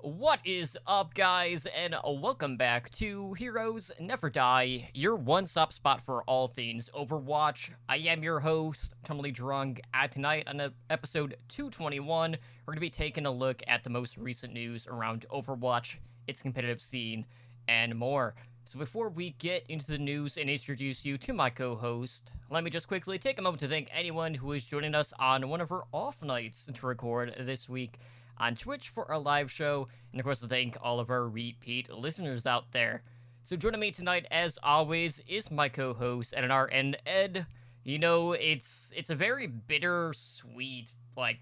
What is up, guys, and welcome back to Heroes Never Die, your one-stop spot for all things Overwatch. I am your host, Tumbly Drunk, and tonight on episode 221, we're going to be taking a look at the most recent news around Overwatch, its competitive scene, and more. So before we get into the news and introduce you to my co-host, let me just quickly take a moment to thank anyone who is joining us on one of our off nights to record this week on Twitch for our live show, and of course to thank all of our repeat listeners out there. So joining me tonight, as always, is my co-host and our end Ed. You know, it's a very bittersweet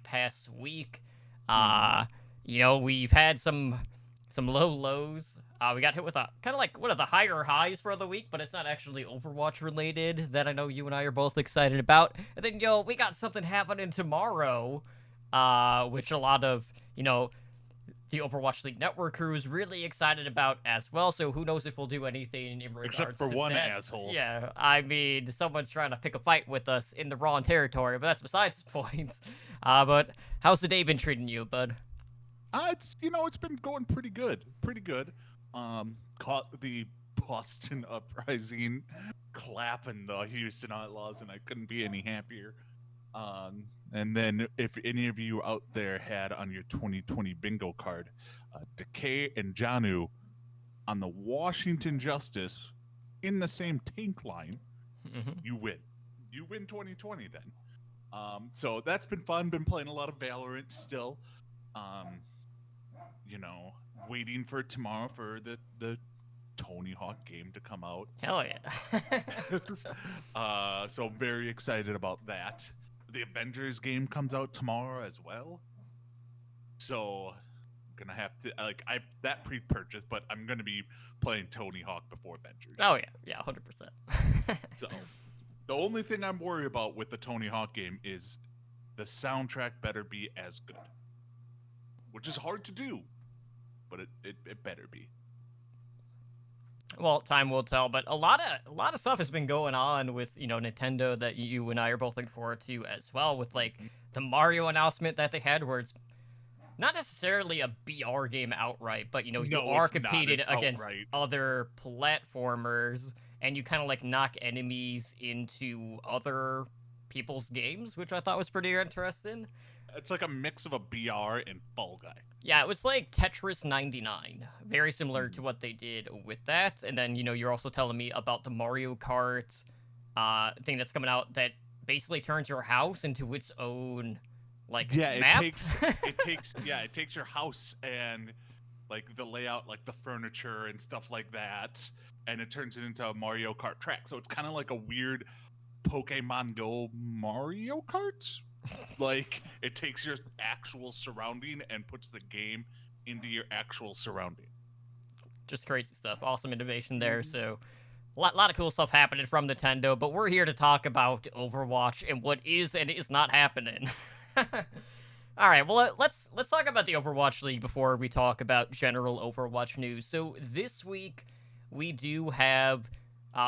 past week. Uh, we've had some low lows. We got hit with a kind of like one of the higher highs for the week, but it's not actually Overwatch related that I know you and I are both excited about. And then we got something happening tomorrow, which a lot of the Overwatch League Network crew is really excited about as well. So who knows if we'll do anything in regards Except for to one that. asshole. Yeah, I mean, someone's trying to pick a fight with us in the wrong territory, but that's besides the point. But how's the day been treating you, bud? It's been going pretty good, Caught the Boston uprising, clapping the Houston Outlaws, and I couldn't be any happier. And then if any of you out there had on your 2020 bingo card, Decay and Janu on the Washington Justice in the same tank line, you win. You win 2020 then. So that's been fun. Been playing a lot of Valorant still. Waiting for tomorrow for the Tony Hawk game to come out. Hell yeah. So I'm very excited about that. The Avengers game comes out tomorrow as well. So I'm gonna have to that pre-purchase, but I'm gonna be playing Tony Hawk before Avengers. Oh yeah, 100%. So the only thing I'm worried about with the Tony Hawk game is the soundtrack better be as good, which is hard to do, but it better be. Well, time will tell, but a lot of stuff has been going on with Nintendo that you and I are both looking forward to as well. With the Mario announcement that they had, where it's not necessarily a BR game outright, but you are competed against other platformers, and you kind of knock enemies into other people's games, which I thought was pretty interesting. It's like a mix of a BR and Fall Guy. Yeah, it was like Tetris 99. Very similar to what they did with that. And then, you're also telling me about the Mario Kart thing that's coming out that basically turns your house into its own map. It takes your house and the layout, the furniture and stuff like that, and it turns it into a Mario Kart track. So it's kind of like a weird Pokemon Go Mario Kart. It takes your actual surrounding and puts the game into your actual surrounding. Just crazy stuff. Awesome innovation there. So a lot of cool stuff happening from Nintendo, but we're here to talk about Overwatch and what is and is not happening. All right, well, let's talk about the Overwatch League before we talk about general Overwatch news. So this week we do have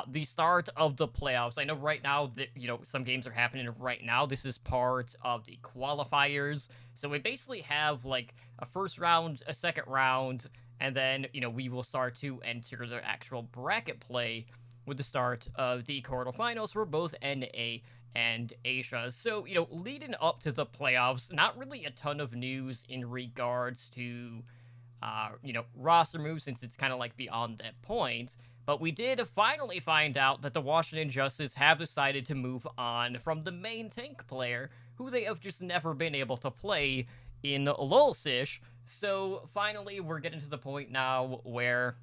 the start of the playoffs. I know right now that some games are happening right now. This is part of the qualifiers. So we basically have a first round, a second round, and then we will start to enter the actual bracket play with the start of the quarterfinals for both NA and Asia. So leading up to the playoffs, not really a ton of news in regards to roster moves, since it's kind of beyond that point. But we did finally find out that the Washington Justice have decided to move on from the main tank player, who they have just never been able to play in LoLSish. So finally, we're getting to the point now where,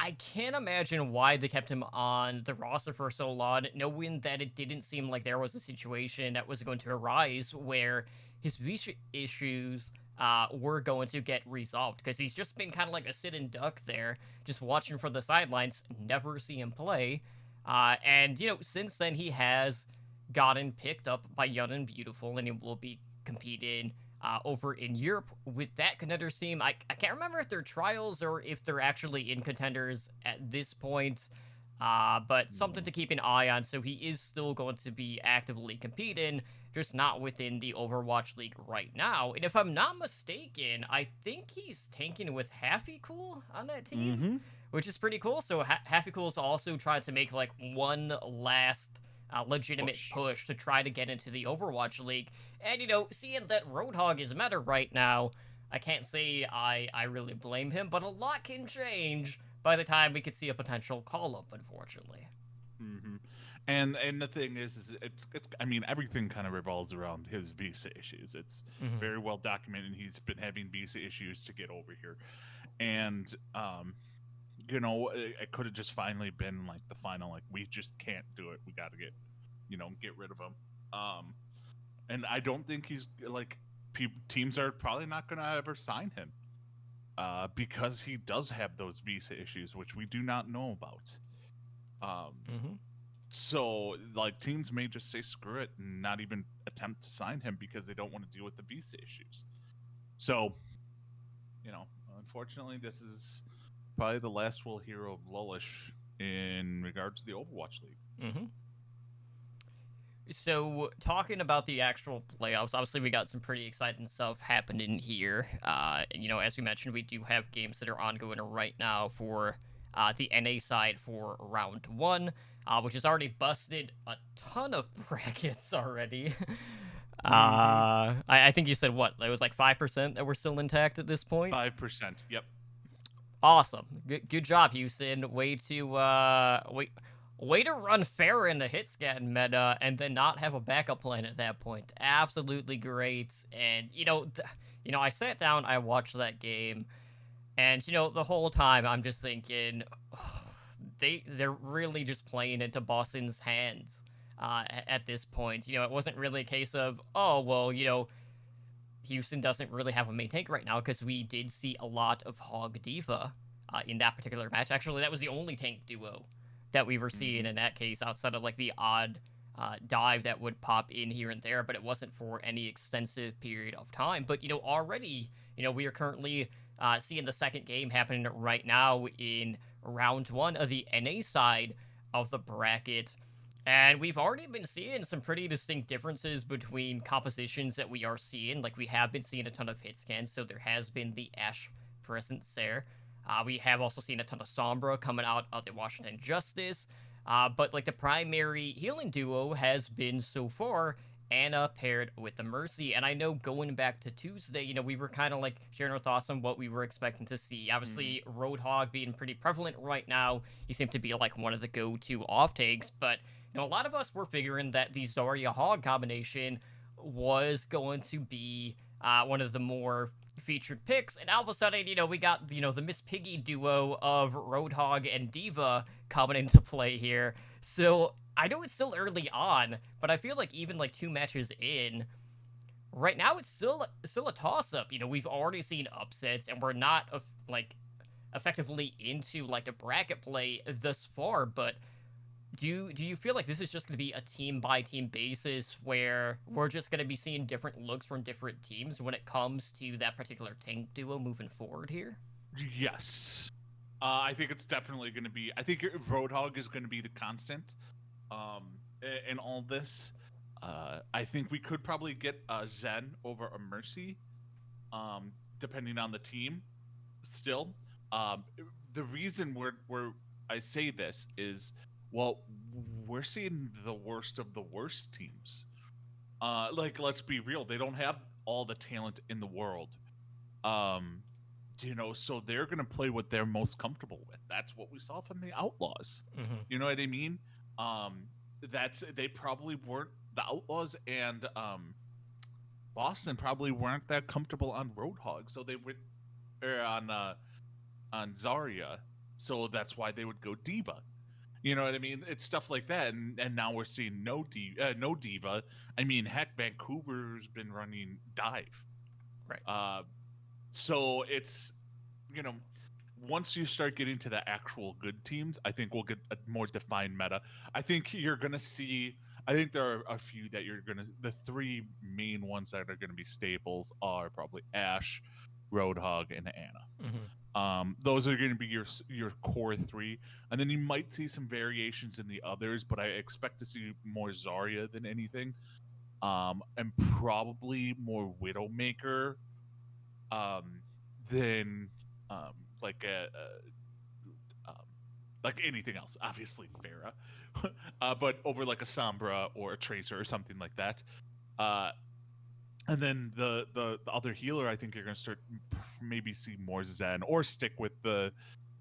I can't imagine why they kept him on the roster for so long, knowing that it didn't seem like there was a situation that was going to arise where his visa issues were going to get resolved, because he's just been kind of like a sitting duck there, just watching from the sidelines, never see him play. And since then he has gotten picked up by Young and Beautiful, and he will be competing over in Europe with that contenders team. I can't remember if they're trials or if they're actually in contenders at this point. But something to keep an eye on. So he is still going to be actively competing, just not within the Overwatch League right now. And if I'm not mistaken, I think he's tanking with Happy Cool on that team, Mm-hmm. which is pretty cool. So Happy Cool is also trying to make like one last legitimate push to try to get into the Overwatch League. And seeing that Roadhog is meta right now, I can't say I really blame him, but a lot can change by the time we could see a potential call up, unfortunately. Mm-hmm. And the thing is it's I mean everything kind of revolves around his visa issues. It's Mm-hmm. very well documented. He's been having visa issues to get over here, and it could have just finally been like the final, like we just can't do it. We got to get rid of him. Um, and I don't think he's like teams are probably not going to ever sign him, because he does have those visa issues, which we do not know about. Um, Mm-hmm. so like teams may just say screw it and not even attempt to sign him because they don't want to deal with the visa issues. So, you know, unfortunately, this is probably the last we'll hear of Lullish in regard to the Overwatch League. Mm-hmm. So, talking about the actual playoffs, obviously we got some pretty exciting stuff happening here. As we mentioned, we do have games that are ongoing right now for the NA side for round one, which has already busted a ton of brackets already. Mm-hmm. I think you said what? It was like 5% that were still intact at this point. 5%. Yep. Awesome. Good job, Houston. Way to run fair in the hit scan meta and then not have a backup plan at that point. Absolutely great. And I sat down, I watched that game, and the whole time I'm just thinking, they're really just playing into Boston's hands at this point. It wasn't really a case of, oh well, Houston doesn't really have a main tank right now, because we did see a lot of Hog D.Va in that particular match. Actually, that was the only tank duo that we were seeing in that case, outside of like the odd dive that would pop in here and there, but it wasn't for any extensive period of time. But already, we are currently seeing the second game happening right now in round one of the NA side of the bracket. And we've already been seeing some pretty distinct differences between compositions that we are seeing. Like, we have been seeing a ton of hit scans, so there has been the Ashe presence there. We have also seen a ton of Sombra coming out of the Washington Justice. But, like, the primary healing duo has been, so far, Ana paired with the Mercy. And I know going back to Tuesday, we were kind of, like, sharing our thoughts on what we were expecting to see. Obviously, Roadhog being pretty prevalent right now. He seemed to be, like, one of the go-to off-takes, but a lot of us were figuring that the Zarya Hog combination was going to be one of the more featured picks, and all of a sudden, we got the Miss Piggy duo of Roadhog and D.Va coming into play here. So I know it's still early on, but I feel like even like 2 matches in, right now it's still a toss up. We've already seen upsets, and we're not effectively into like the bracket play thus far, but do you feel like this is just going to be a team by team basis where we're just going to be seeing different looks from different teams when it comes to that particular tank duo moving forward here? Yes. I think it's definitely going to be. I think Roadhog is going to be the constant in all this. I think we could probably get a Zen over a Mercy, depending on the team. Still, the reason I say this is, well, we're seeing the worst of the worst teams. Let's be real, they don't have all the talent in the world. So they're gonna play what they're most comfortable with. That's what we saw from the Outlaws. Mm-hmm. You know what I mean? They probably weren't the Outlaws, and Boston probably weren't that comfortable on Roadhog, so they went on Zarya, so that's why they would go D.Va. You know what I mean? It's stuff like that, and now we're seeing no D.Va. I mean, heck, Vancouver's been running Dive, Right. So it's once you start getting to the actual good teams, I think we'll get a more defined meta. I think you're gonna see. I think there are a few that you're gonna. The 3 main ones that are gonna be staples are probably Ashe, Roadhog, and Ana. Mm-hmm. Those are going to be your core three, and then you might see some variations in the others, but I expect to see more Zarya than anything, and probably more Widowmaker, um, than um, like like anything else. Obviously, Pharah, but over like a Sombra or a Tracer or something like that. Uh, and then the other healer, I think you're gonna start maybe see more Zen or stick with the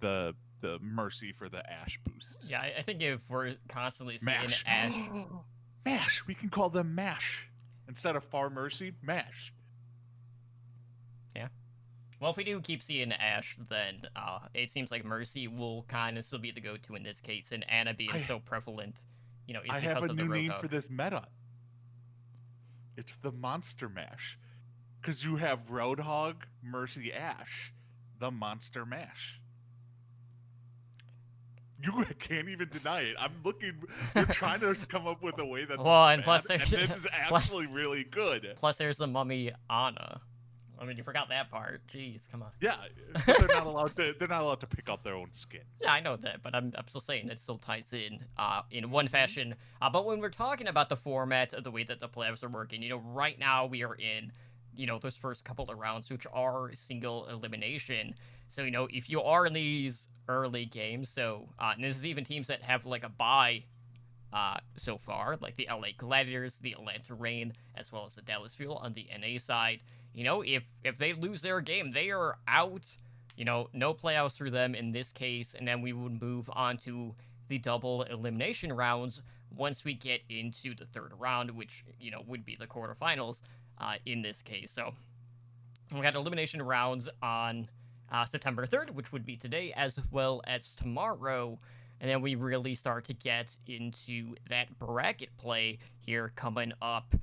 the Mercy for the Ash boost. Yeah, I think if we're constantly seeing Mash. Ash, Mash. We can call them Mash instead of Far Mercy. Mash. yeah. Well, if we do keep seeing Ash, then it seems like Mercy will kind of still be the go-to in this case, and Ana being I, so prevalent, you know, is I because have a of the new name Roadhog. for this meta. It's the Monster Mash, because you have Roadhog, Mercy, Ash, the Monster Mash. You can't even deny it. I'm looking. You're trying to come up with a way that Well, and bad, plus and there's this is plus, actually really good. plus there's the mummy Ana. I mean, you forgot that part. Jeez, come on. Yeah, but they're not allowed to. They're not allowed to pick out their own skins. Yeah, I know that, but I'm still saying it still ties in one fashion. But when we're talking about the format of the way that the playoffs are working, you know, right now we are in, you know, those first couple of rounds, which are single elimination. So, you know, if you are in these early games, so and this is even teams that have like a bye so far, like the LA Gladiators, the Atlanta Reign, as well as the Dallas Fuel on the NA side. You know, if they lose their game, they are out. You know, no playoffs for them in this case, and then we would move on to the double elimination rounds once we get into the third round, which, you know, would be the quarterfinals in this case. So we got elimination rounds on September 3rd, which would be today, as well as tomorrow. And then we really start to get into that bracket play here coming up.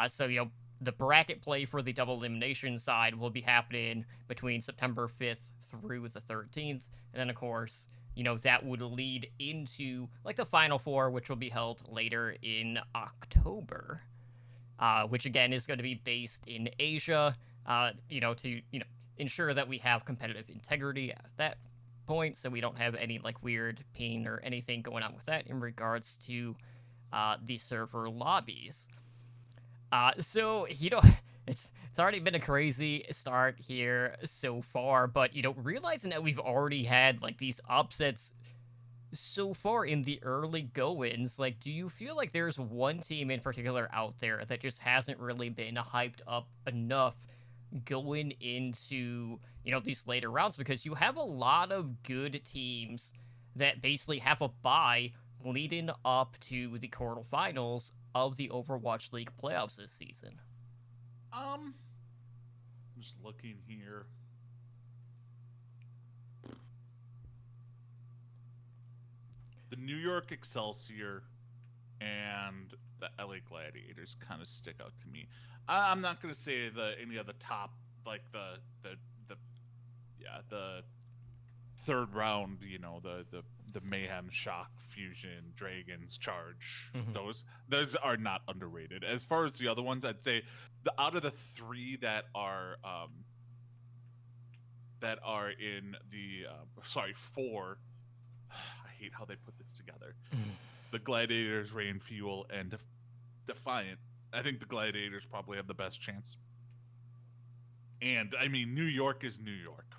So, you know, the bracket play for the double elimination side will be happening between September 5th through the 13th. And then, of course, you know, that would lead into like the Final Four, which will be held later in October, which again is going to be based in Asia, you know, to, you know, ensure that we have competitive integrity at that point, so we don't have any like weird ping or anything going on with that in regards to the server lobbies. So, you know, it's already been a crazy start here so far, but, you know, realizing that we've already had like these upsets so far in the early go-ins, like, do you feel like there's one team in particular out there that just hasn't really been hyped up enough going into, you know, these later rounds? Because you have a lot of good teams that basically have a bye leading up to the quarterfinals of the Overwatch League playoffs this season. Just looking here. The New York Excelsior and the LA Gladiators kind of stick out to me. I'm not gonna say any of the top, like the third round. You know, the Mayhem, Shock, Fusion, Dragons, Charge. Mhm. Those are not underrated. As far as the other ones, I'd say out of the three that are in the four. I hate how they put this together. The Gladiators, Rain, Fuel, and Defiant. I think the Gladiators probably have the best chance. And I mean, New York is New York.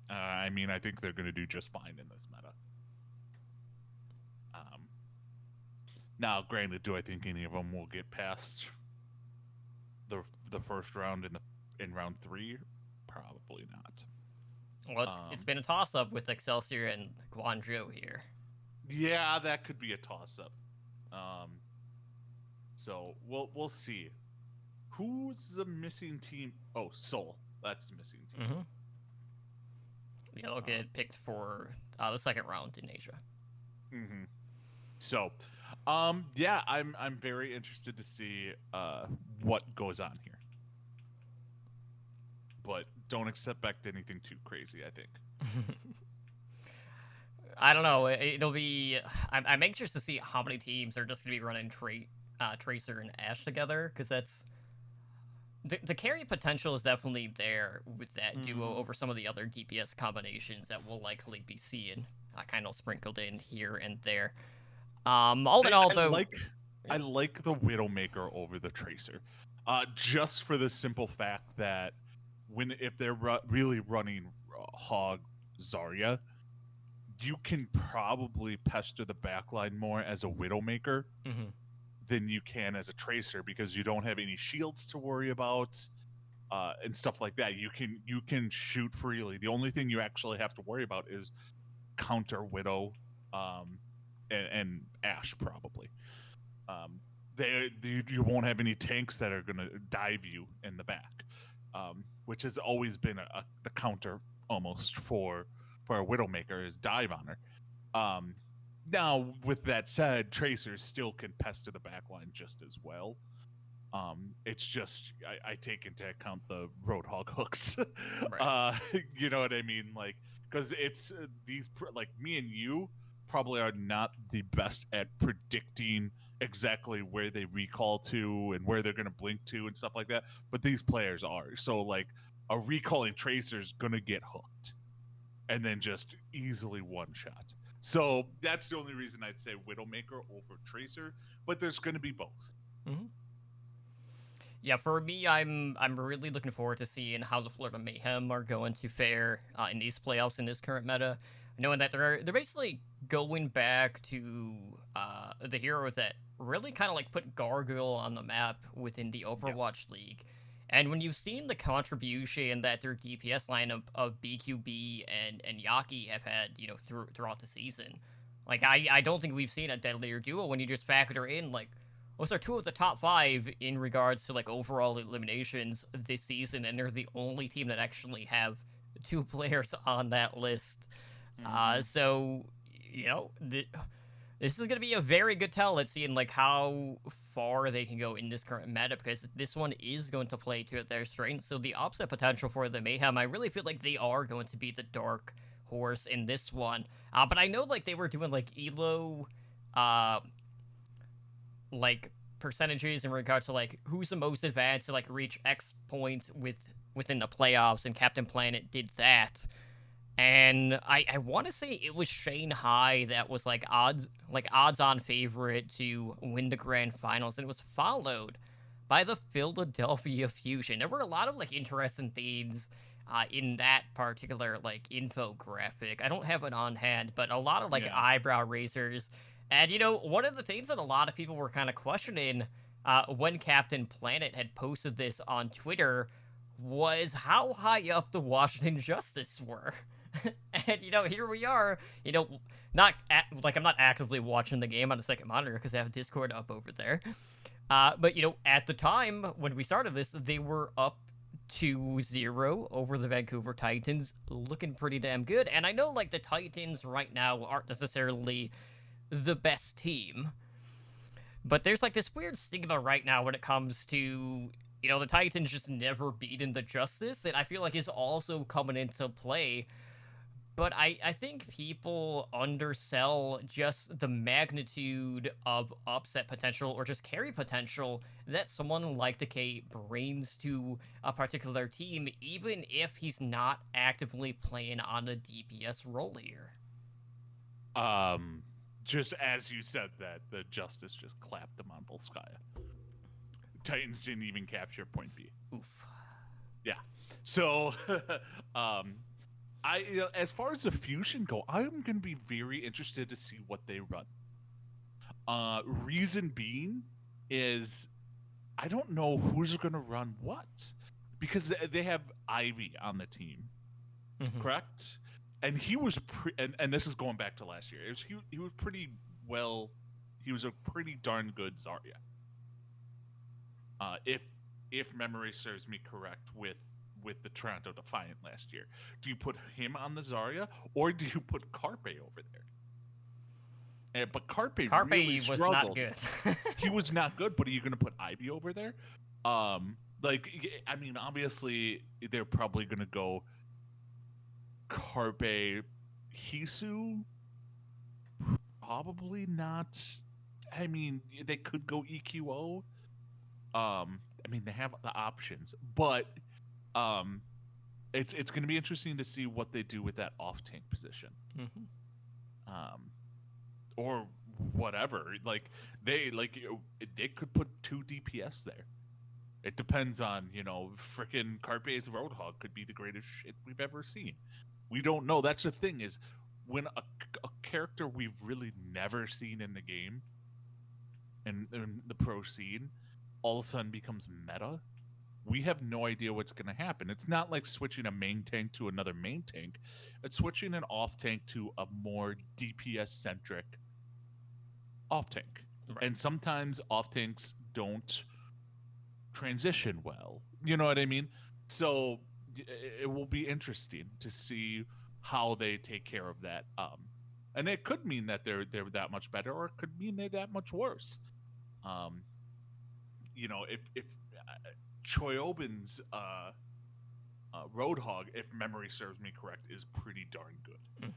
I mean, I think they're going to do just fine in this meta. Now, granted, do I think any of them will get past the first round in round 3? Probably not. Well, it's been a toss-up with Excelsior and Guangzhou here. Yeah, that could be a toss-up. So we'll see. Who's the missing team? Oh, Seoul. That's the missing team. Mm-hmm. Yeah, they'll get picked for the second round in Asia. Mm-hmm. So, yeah, I'm very interested to see what goes on here. But don't expect anything too crazy, I think. I don't know. It'll be. I'm anxious to see how many teams are just going to be running Tracer and Ash together, because that's the carry potential is definitely there with that duo Mhm. over some of the other DPS combinations that we'll likely be seeing, kind of sprinkled in here and there. All in I, all, I though, like I like the Widowmaker over the Tracer, just for the simple fact that if they're really running Hog Zarya, you can probably pester the backline more as a Widowmaker mhm. than you can as a Tracer because you don't have any shields to worry about. And stuff like that. You can shoot freely. The only thing you actually have to worry about is counter Widow, um, and Ash probably. Um, you won't have any tanks that are gonna dive you in the back, which has always been the counter almost for a Widowmaker is dive on her. Um, Now with that said, Tracers still can pester the backline just as well. It's just I take into account the Roadhog hooks. Right. uh, you know what I mean? Like, because it's like me and you probably are not the best at predicting exactly where they recall to and where they're going to blink to and stuff like that. But these players are. So like a recalling tracer's going to get hooked and then just easily one shot. So that's the only reason I'd say Widowmaker over Tracer, but there's going to be both. Mhm. Yeah, for me, I'm really looking forward to seeing how the Florida Mayhem are going to fare in these playoffs in this current meta, knowing that they're basically going back to the hero that really kind of like put Gargoyle on the map within the Yeah. Overwatch League. And when you've seen the contribution that their DPS lineup of BQB and Yaki have had, throughout the season, like I don't think we've seen a deadlier duo when you just factor in like those are two of the top five in regards to like overall eliminations this season, and they're the only team that actually have two players on that list. Mm-hmm. So this is going to be a very good tell at seeing like how far they can go in this current meta because this one is going to play to their strengths. So the upset potential for the Mayhem, I really feel like they are going to be the dark horse in this one. But I know like they were doing like elo uh like percentages in regards to like who's the most advanced to like reach X point within the playoffs, and Captain Planet did that. And I want to say it was Shanghai that was odds on favorite to win the grand finals, and it was followed by the Philadelphia Fusion. There were a lot of like interesting things in that particular like infographic. I don't have it on hand, but a lot of like Yeah. eyebrow raisers. And one of the things that a lot of people were kind of questioning when Captain Planet had posted this on Twitter was how high up the Washington Justice were. And here we are. Like I'm not actively watching the game on a second monitor because I have Discord up over there. But at the time when we started this, they were up 2-0 over the Vancouver Titans, looking pretty damn good. And I know like the Titans right now aren't necessarily the best team, but there's like this weird stigma right now when it comes to the Titans just never beaten the Justice, and I feel like is also coming into play. But I think people undersell just the magnitude of upset potential or just carry potential that someone like Decay brings to a particular team, even if he's not actively playing on a DPS role here. Um, just as you said that, the Justice just clapped them on Volskaya. Titans didn't even capture point B. Oof. Yeah. So, um, as far as the fusion go, I'm going to be very interested to see what they run. Reason being is I don't know who's going to run what because they have Ivy on the team, Mhm. correct? And he was and this is going back to last year. He was pretty well. He was a pretty darn good Zarya. If memory serves me correct with the Toronto Defiant last year. Do you put him on the Zarya or do you put Carpe over there? But Carpe really Carpe was not struggled. good. He was not good, but are you going to put Ivy over there? Like I mean, obviously they're probably going to go Carpe, Hisu. Probably not. I mean, they could go EQO. I mean, they have the options, but um, it's going to be interesting to see what they do with that off tank position, Hmm. um, or whatever. Like they could put 2 DPS there. It depends on, frickin' Carpe's Roadhog could be the greatest shit we've ever seen. We don't know. That's the thing is, when a character we've really never seen in the game in the pro scene all of a sudden becomes meta, we have no idea what's going to happen. It's not like switching a main tank to another main tank. It's switching an off tank to a more DPS centric off tank. Right. And sometimes off tanks don't transition well. You know what I mean? So it will be interesting to see how they take care of that. And it could mean that they're that much better, or it could mean they're that much worse. If Choyobin's Roadhog, if memory serves me correct, is pretty darn good.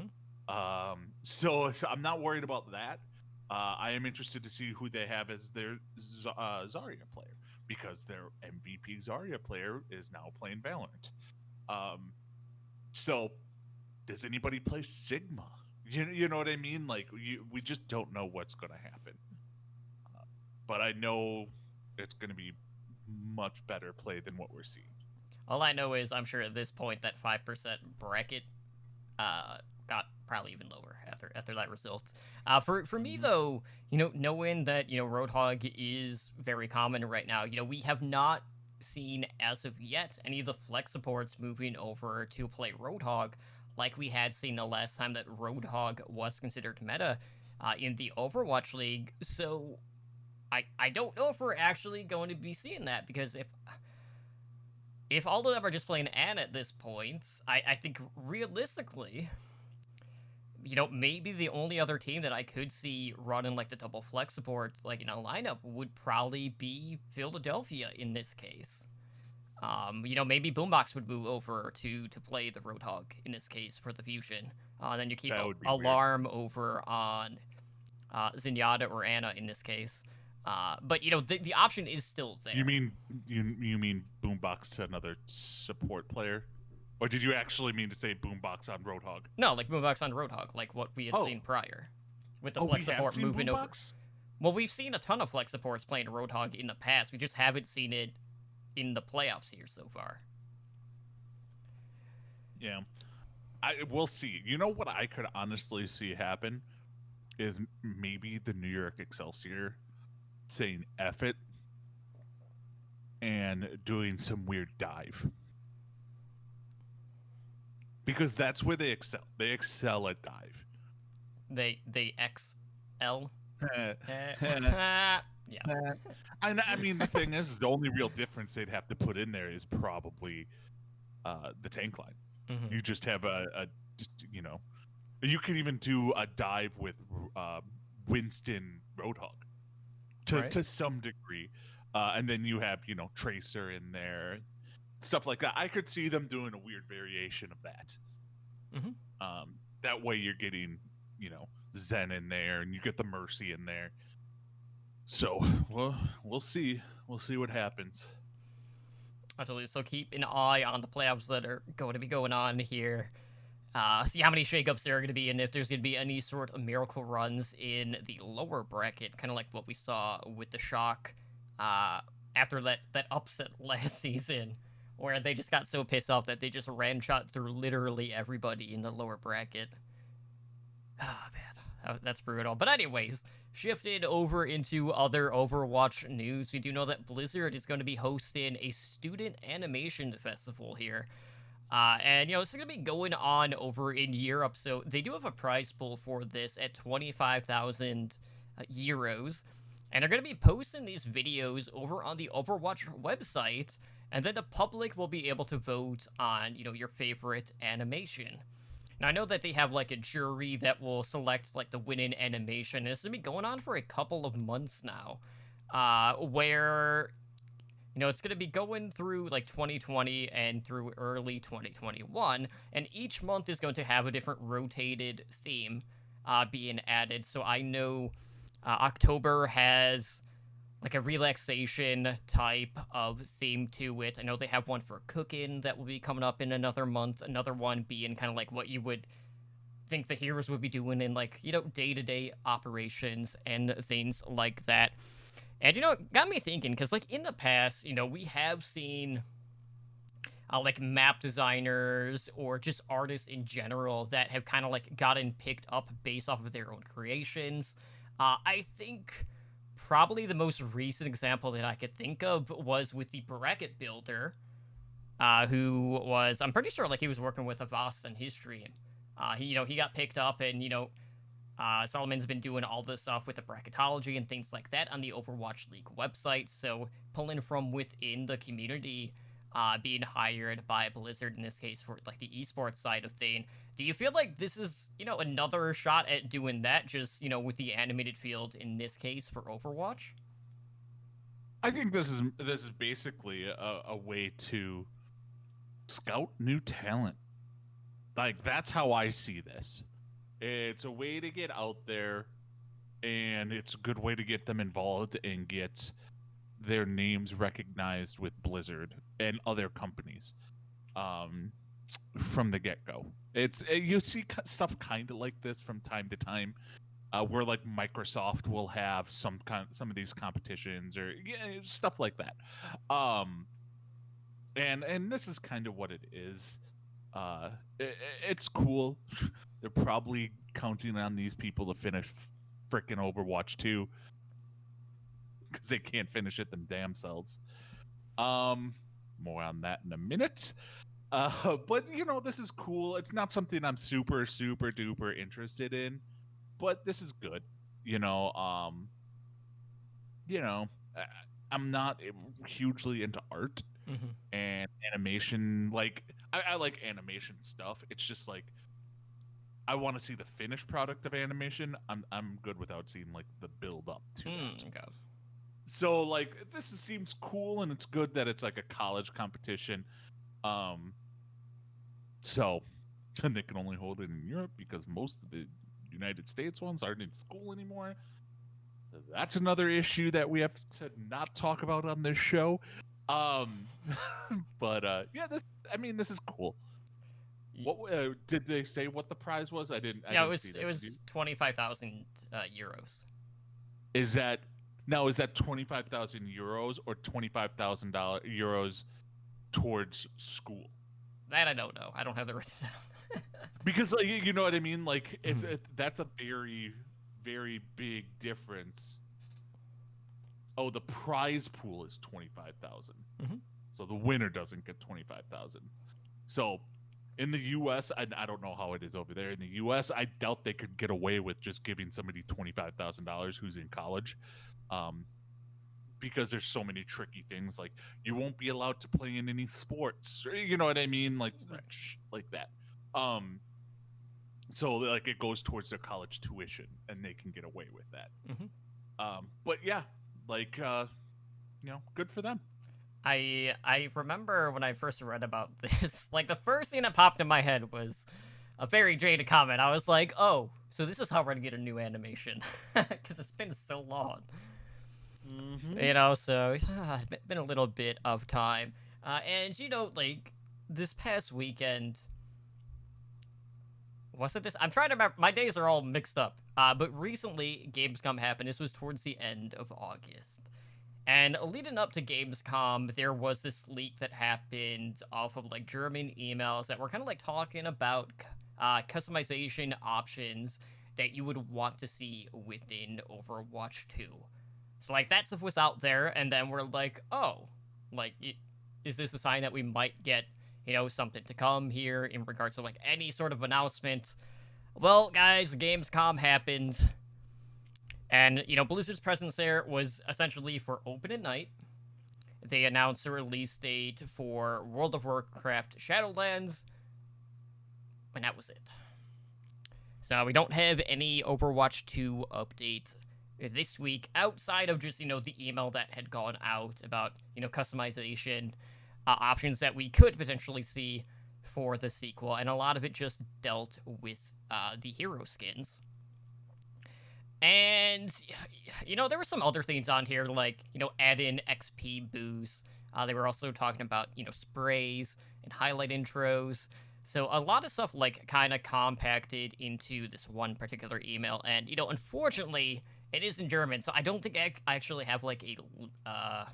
Hmm. So I'm not worried about that. I am interested to see who they have as their Zarya player, because their MVP Zarya player is now playing Valorant. So does anybody play Sigma? You know what I mean? Like, we just don't know what's going to happen. But I know it's going to be much better play than what we're seeing. All I know is I'm sure at this point that 5% bracket got probably even lower after that result. For me though, knowing that Roadhog is very common right now, we have not seen as of yet any of the flex supports moving over to play Roadhog like we had seen the last time that Roadhog was considered meta in the Overwatch League. So I don't know if we're actually going to be seeing that, because if all of them are just playing Anne at this point, I think realistically, maybe the only other team that I could see running like the double flex support like in a lineup would probably be Philadelphia in this case. Maybe Boombox would move over to play the Roadhog in this case for the Fusion. Then you keep Alarm over on Zenyatta or Anna in this case. But the option is still there. You mean Boombox to another support player, or did you actually mean to say Boombox on Roadhog? No, like Boombox on Roadhog, like what we had seen prior, with the flex support moving over. Well, we've seen a ton of flex supports playing Roadhog in the past. We just haven't seen it in the playoffs here so far. Yeah, we'll see. You know what I could honestly see happen is maybe the New York Excelsior saying F it and doing some weird dive, because that's where they excel. They excel at dive. They XL. Yeah. I mean, the thing is the only real difference they'd have to put in there is probably the tank line. Mm-hmm. You just have you could even do a dive with Winston Roadhog to some degree, and then you have Tracer in there, stuff like that. I could see them doing a weird variation of that. Mm-hmm. That way you're getting Zen in there, and you get the Mercy in there. So, well, we'll see. We'll see what happens. Absolutely. So keep an eye on the playoffs that are going to be going on here. See how many shakeups there are going to be, and if there's going to be any sort of miracle runs in the lower bracket, kind of like what we saw with the Shock after that upset last season, where they just got so pissed off that they just ran shot through literally everybody in the lower bracket. Oh, man. That's brutal. But anyways, shifted over into other Overwatch news, we do know that Blizzard is going to be hosting a student animation festival here. And, it's going to be going on over in Europe, so they do have a prize pool for this at 25,000 euros. And they're going to be posting these videos over on the Overwatch website, and then the public will be able to vote on, your favorite animation. Now, I know that they have, like, a jury that will select, like, the winning animation, and it's going to be going on for a couple of months now, where, it's going to be going through, like, 2020 and through early 2021, and each month is going to have a different rotated theme being added. So I know October has, like a relaxation type of theme to it. I know they have one for cooking that will be coming up in another month. Another one being kind of like what you would think the heroes would be doing in like, day-to-day operations and things like that. And it got me thinking because like in the past, we have seen like map designers or just artists in general that have kind of like gotten picked up based off of their own creations. I think probably the most recent example that I could think of was with the bracket builder, who was, I'm pretty sure like he was working with Avast and History, and he got picked up, and Solomon's been doing all this stuff with the bracketology and things like that on the Overwatch League website. So pulling from within the community, being hired by Blizzard in this case for like the esports side of thing. Do you feel like this is, another shot at doing that, just, with the animated field in this case for Overwatch? I think this is basically a way to scout new talent. Like, that's how I see this. It's a way to get out there, and it's a good way to get them involved and get their names recognized with Blizzard and other companies, from the get-go. You see stuff kind of like this from time to time, where like Microsoft will have some of these competitions or stuff like that. And this is kind of what it is. It's cool. They're probably counting on these people to finish frickin' Overwatch 2 because they can't finish it them damn selves. More on that in a minute. But this is cool. It's not something I'm super duper interested in, but this is good. I'm not hugely into art and animation. Like I like animation stuff. It's just like I want to see the finished product of animation. I'm good without seeing like the build up to that. Okay. So like this seems cool, and it's good that it's like a college competition. So and they can only hold it in Europe because most of the United States ones aren't in school anymore. That's another issue that we have to not talk about on this show. But yeah, this is cool. What did they say? What the prize was? I didn't. Yeah, didn't see that. it was 25,000 euros. Is that 25,000 euros or €25,000 towards school? That I don't know. I don't have the written down. Because like, you know what I mean. Like that's a very very big difference. Oh, the prize pool is 25,000. So the winner doesn't get 25,000. So in the U.S., I don't know how it is over there. In the U.S., I doubt they could get away with just giving somebody $25,000 who's in college, because there's so many tricky things. Like you won't be allowed to play in any sports. You know what I mean? Like like that. So like it goes towards their college tuition, and they can get away with that. But yeah, like good for them. I remember when I first read about this, like the first thing that popped in my head was a very jaded comment. I was like, oh, so this is how we're gonna get a new animation, because it's been so long. So it's been a little bit of time, and like this past weekend. Was it this? I'm trying to remember. My days are all mixed up. But recently, Gamescom happened. This was towards the end of August. And leading up to Gamescom, there was this leak that happened off of, like, German emails that were kind of, like, talking about customization options that you would want to see within Overwatch 2. So, like, that stuff was out there, and then we're like, oh, like, is this a sign that we might get something to come here in regards to, like, any sort of announcement? Well, guys, Gamescom happened, and, Blizzard's presence there was essentially for opening night. They announced a release date for World of Warcraft Shadowlands, and that was it. So we don't have any Overwatch 2 update this week, outside of just, the email that had gone out about, customization options that we could potentially see for the sequel, and a lot of it just dealt with the hero skins. And there were some other things on here like add in XP boost. They were also talking about sprays and highlight intros. So a lot of stuff like kind of compacted into this one particular email, and unfortunately, it is in German, so I don't think I actually have like a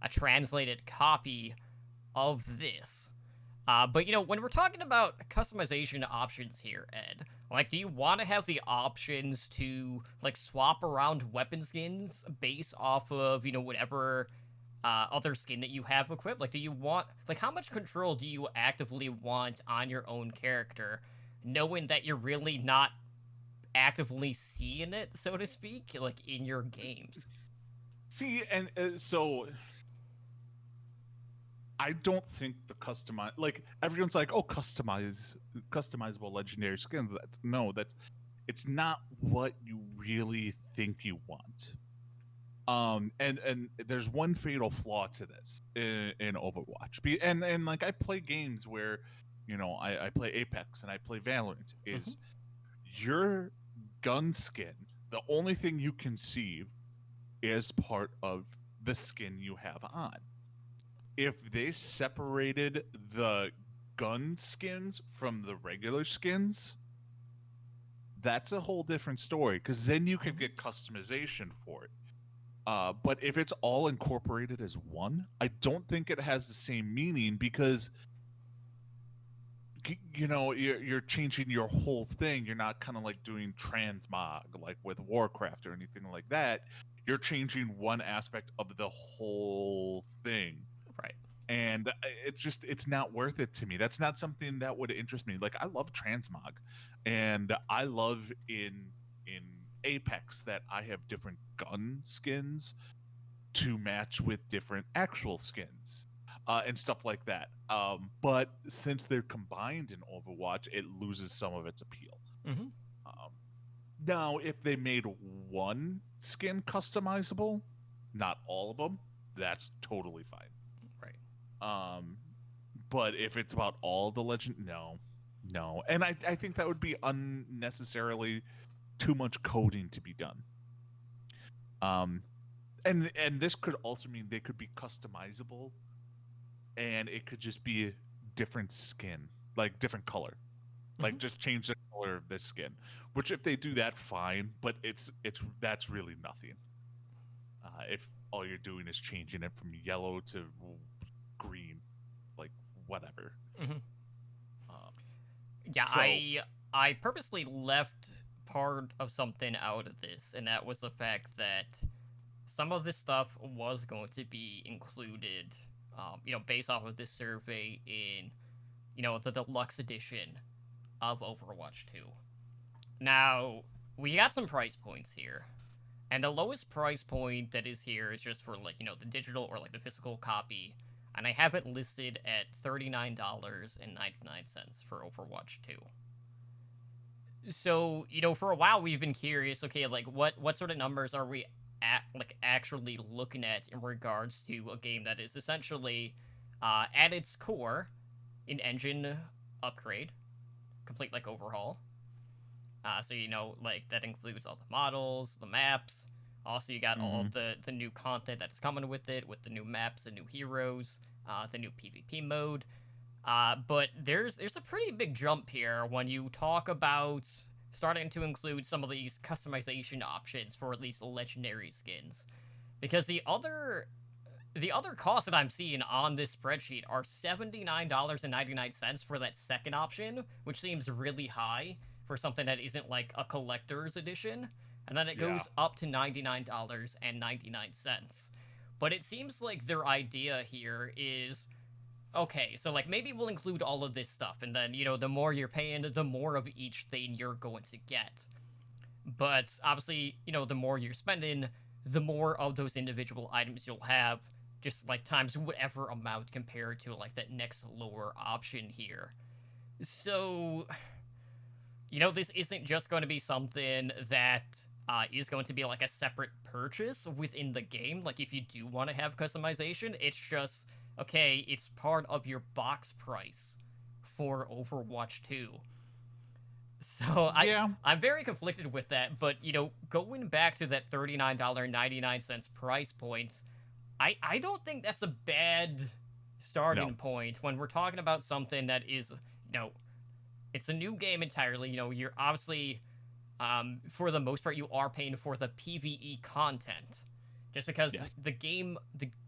translated copy of this. But when we're talking about customization options here, Ed, like, do you want to have the options to like swap around weapon skins based off of whatever other skin that you have equipped? Like, do you want how much control do you actively want on your own character, knowing that you're really not actively seeing it, so to speak, like in your games? See, and so I don't think the everyone's like, oh, customizable legendary skins. That's it's not what you really think you want. And there's one fatal flaw to this in Overwatch. And like, I play games where, I play Apex and I play Valorant. Is your gun skin the only thing you can see is part of the skin you have on? If they separated the gun skins from the regular skins, that's a whole different story, because then you could get customization for it. But if it's all incorporated as one, I don't think it has the same meaning, because you're changing your whole thing. You're not kind of like doing transmog like with Warcraft or anything like that. You're changing one aspect of the whole thing. Right. And it's not worth it to me. That's not something that would interest me. Like, I love transmog, and I love in Apex that I have different gun skins to match with different actual skins, and stuff like that. But since they're combined in Overwatch, it loses some of its appeal. Mm-hmm. Now, if they made one skin customizable, not all of them, that's totally fine. But if it's about all the legend, no. And I think that would be unnecessarily too much coding to be done. And this could also mean they could be customizable, and it could just be a different skin, like different color. Like, just change the color of this skin. Which, if they do that, fine, but that's really nothing. If all you're doing is changing it from yellow to green, like, whatever. Yeah, so, I purposely left part of something out of this, and that was the fact that some of this stuff was going to be included, based off of this survey in, the deluxe edition of Overwatch 2. Now, we got some price points here. And the lowest price point that is here is just for, like, the digital or, like, the physical copy. And I have it listed at $39.99 for Overwatch 2. So, for a while we've been curious, okay, like, what sort of numbers are we actually looking at in regards to a game that is essentially, at its core, an engine upgrade, complete, like, overhaul. So, like, that includes all the models, the maps. Also, you got all the new content that is coming with it, with the new maps, the new heroes, the new PvP mode. But there's a pretty big jump here when you talk about starting to include some of these customization options for at least legendary skins. Because the other costs that I'm seeing on this spreadsheet are $79.99 for that second option, which seems really high for something that isn't like a collector's edition. And then it goes up to $99.99. But it seems like their idea here is, okay, so like maybe we'll include all of this stuff, and then, the more you're paying, the more of each thing you're going to get. But obviously, the more you're spending, the more of those individual items you'll have, just like times whatever amount compared to like that next lower option here. So, this isn't just going to be something that is going to be like a separate purchase within the game. Like, if you do want to have customization, it's just, okay, it's part of your box price for Overwatch 2. So Yeah. I'm very conflicted with that, but going back to that $39.99 price point, I don't think that's a bad No. starting point when we're talking about something that is, it's a new game entirely. You're obviously, for the most part, you are paying for the PvE content, just because Yes. the game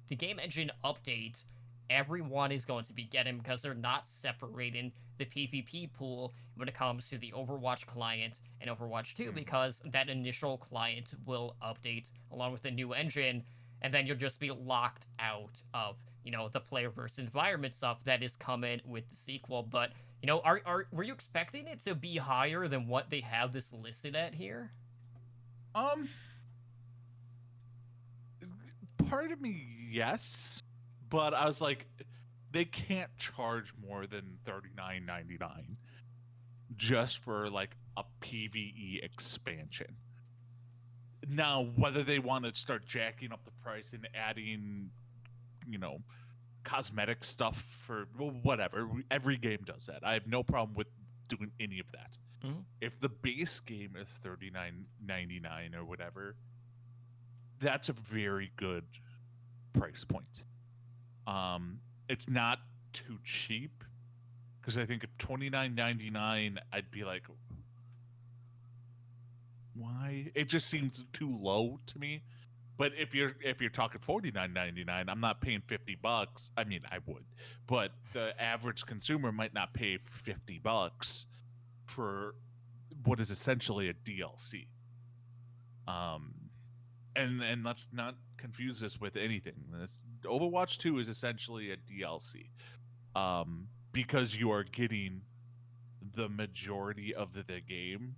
engine update, everyone is going to be getting because they're not separating the PvP pool when it comes to the Overwatch client and Overwatch 2, Mhm. because that initial client will update along with the new engine, and then you'll just be locked out of the player versus environment stuff that is coming with the sequel. But were you expecting it to be higher than what they have this listed at here? Um, part of me, yes, but I was like, they can't charge more than $39.99 just for like a PVE expansion. Now, whether they want to start jacking up the price and adding, you know, cosmetic stuff for, well, whatever, every game does that. I have no problem with doing any of that. Mhm. If the base game is $39.99 or whatever, that's a very good price point. It's not too cheap, because I think if $29.99, I'd be like, why? It just seems too low to me. But if you're talking $49.99, I'm not paying $50. I mean, I would, but the average consumer might not pay $50 for what is essentially a DLC. Um, and let's not confuse this with anything. This Overwatch 2 is essentially a DLC. Because you are getting the majority of the game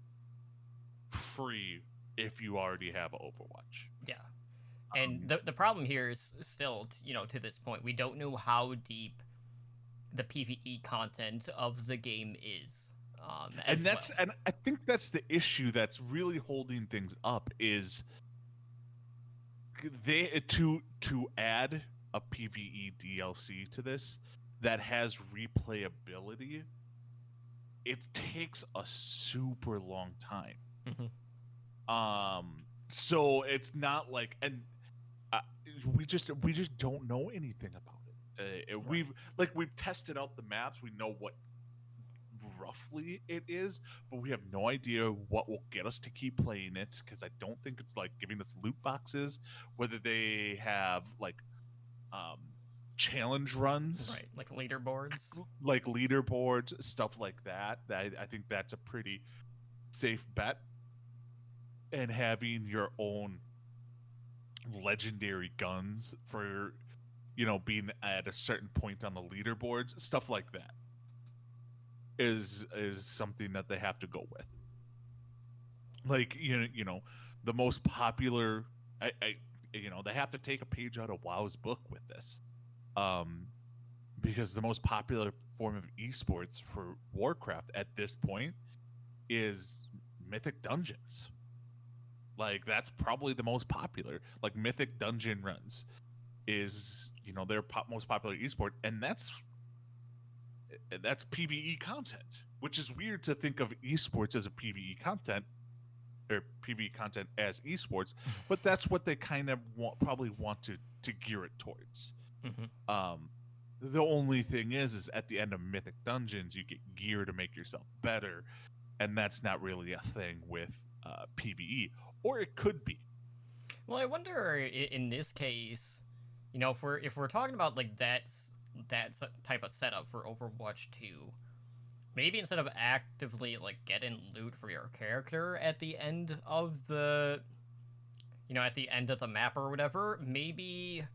free if you already have Overwatch. Yeah. And Um, the problem here is still, to this point, we don't know how deep the PvE content of the game is, as well. and I think that's the issue that's really holding things up is to add a PvE DLC to this that has replayability. It takes a super long time. Mhm. So it's not like, and uh, we just don't know anything about it. Right. We've tested out the maps. We know what roughly it is, but we have no idea what will get us to keep playing it, because I don't think it's like giving us loot boxes, whether they have um challenge runs, Right. Like leaderboards. like leaderboards, stuff like that. I think that's a pretty safe bet. And having your own legendary guns for being at a certain point on the leaderboards, stuff like that is something that they have to go with. Like the most popular, I they have to take a page out of WoW's book with this, um because the most popular form of esports for Warcraft at this point is Mythic Dungeons. Like, that's probably the most popular. Like, Mythic Dungeon runs is their most popular esport, and that's PVE content, which is weird to think of esports as a PVE content, or PVE content as esports, but that's what they kind of probably want to gear it towards. Mhm. The only thing is at the end of Mythic Dungeons, you get gear to make yourself better, and that's not really a thing with PVE, or it could be. Well, I wonder in this case, if we're talking about like type of setup for Overwatch 2, maybe instead of actively like getting loot for your character at the end of the map or whatever, maybe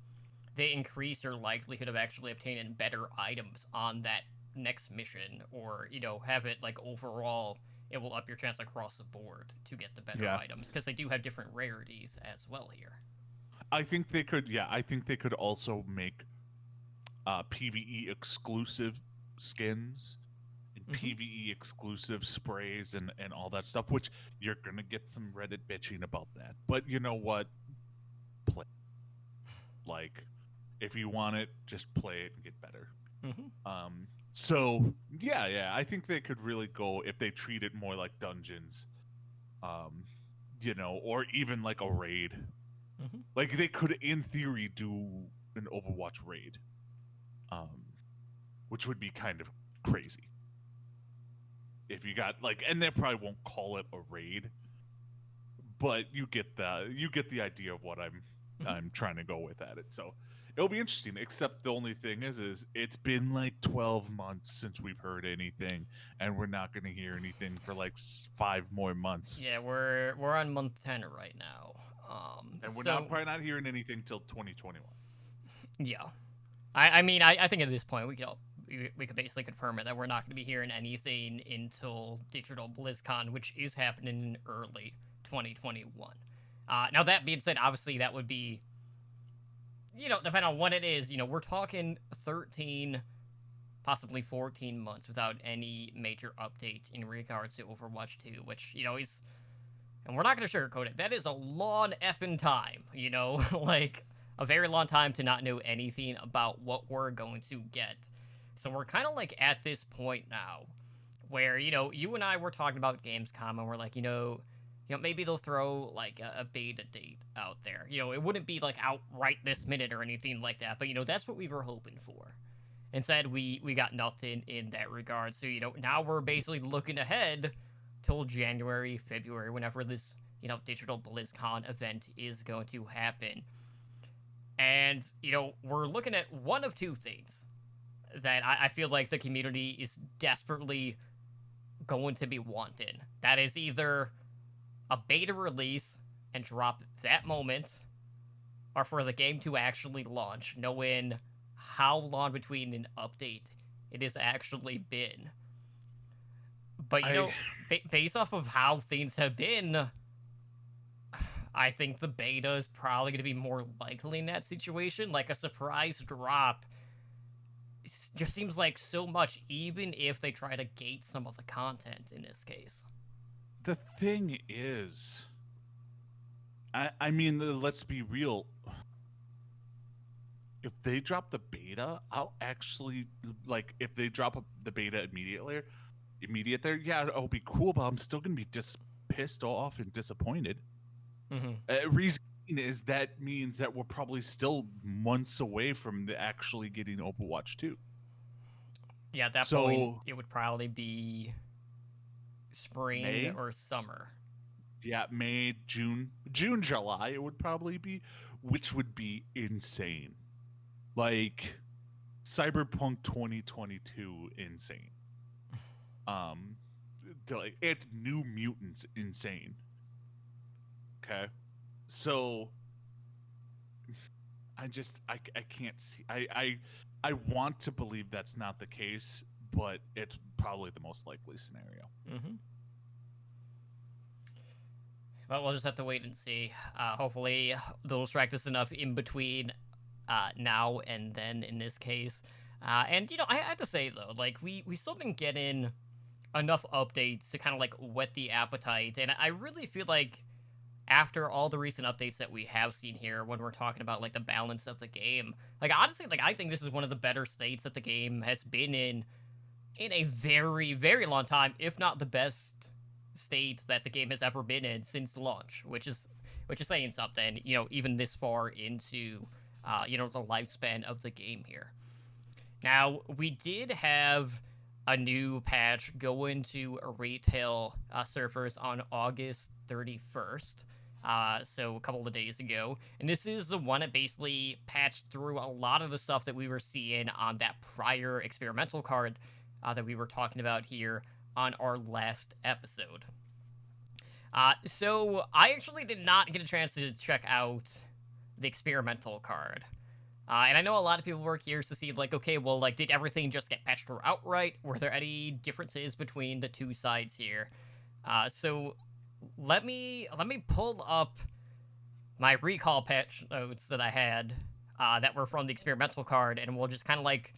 they increase your likelihood of actually obtaining better items on that next mission, or have it like overall it will up your chance across the board to get the better Yeah, items, because they do have different rarities as well here. I think they could. Yeah, I think they could also make PVE exclusive skins and Hmm. PVE exclusive sprays and all that stuff. Which you're gonna get some Reddit bitching about that, but you know what? Play, like, if you want it, just play it and get better. Hmm. So yeah, I think they could really go if they treat it more like dungeons, um, or even like a raid. Hmm. Like they could, in theory, do an Overwatch raid, um, which would be kind of crazy if you got like, and they probably won't call it a raid, but you get the idea of what Hmm. I'm trying to go with at it. So it'll be interesting. Except the only thing is it's been like 12 months since we've heard anything, and we're not going to hear anything for like 5 more months, Yeah, we're on month 10 right now. and we're not So probably not hearing anything till 2021. yeah, I mean, I think at this point we could basically confirm it that we're not going to be hearing anything until Digital BlizzCon, which is happening in early 2021. Now that being said, obviously that would be, depending on what it is, we're talking 13, possibly 14 months without any major updates in regards to Overwatch 2, which, is, and we're not going to sugarcoat it, that is a long effing time, like a very long time to not know anything about what we're going to get. So we're kind of like at this point now where, you and I were talking about Gamescom and we're like, maybe they'll throw like a beta date out there. It wouldn't be like out right this minute or anything like that, but that's what we were hoping for. Instead, we got nothing in that regard. So, now we're basically looking ahead till January, February, whenever this, Digital BlizzCon event is going to happen. And, we're looking at one of two things that I feel like the community is desperately going to be wanting. That is either a beta release and drop that moment, or for the game to actually launch, knowing how long between an update it has actually been. But I based off of how things have been, I think the beta is probably going to be more likely in that situation. Like a surprise drop just seems like so much, even if they try to gate some of the content in this case. The thing is, I mean, let's be real. If they drop the beta, I'll actually like if they drop the beta immediate there. Yeah, it'll be cool, but I'm still gonna be pissed off and disappointed. Mm-hmm. Reason is that means that we're probably still months away from actually getting Overwatch 2. Yeah, at that point, So it would probably be spring May, or summer. yeah, May, June, July, it would probably be, which would be insane. Like Cyberpunk 2022, insane. Um, like it's New Mutants, insane. Okay, so I can't see. I want to believe that's not the case, but it's probably the most likely scenario. Mm-hmm. But we'll just have to wait and see. Hopefully, they'll distract us enough in between now and then in this case. And I have to say though, like we still been getting enough updates to kind of like whet the appetite, and I really feel like after all the recent updates that we have seen here, when we're talking about like the balance of the game, like honestly, like I think this is one of the better states that the game has been in a very very long time, if not the best state that the game has ever been in since launch, which is saying something, even this far into the lifespan of the game here. Now, we did have a new patch go into retail servers on August 31st. So a couple of days ago. And this is the one that basically patched through a lot of the stuff that we were seeing on that prior experimental card that we were talking about here on our last episode. So I actually did not get a chance to check out the experimental card. And I know a lot of people were curious to see, like, okay, well, like, did everything just get patched through outright? Were there any differences between the two sides here? So let me pull up my recall patch notes that I had that were from the experimental card, and we'll just kind of like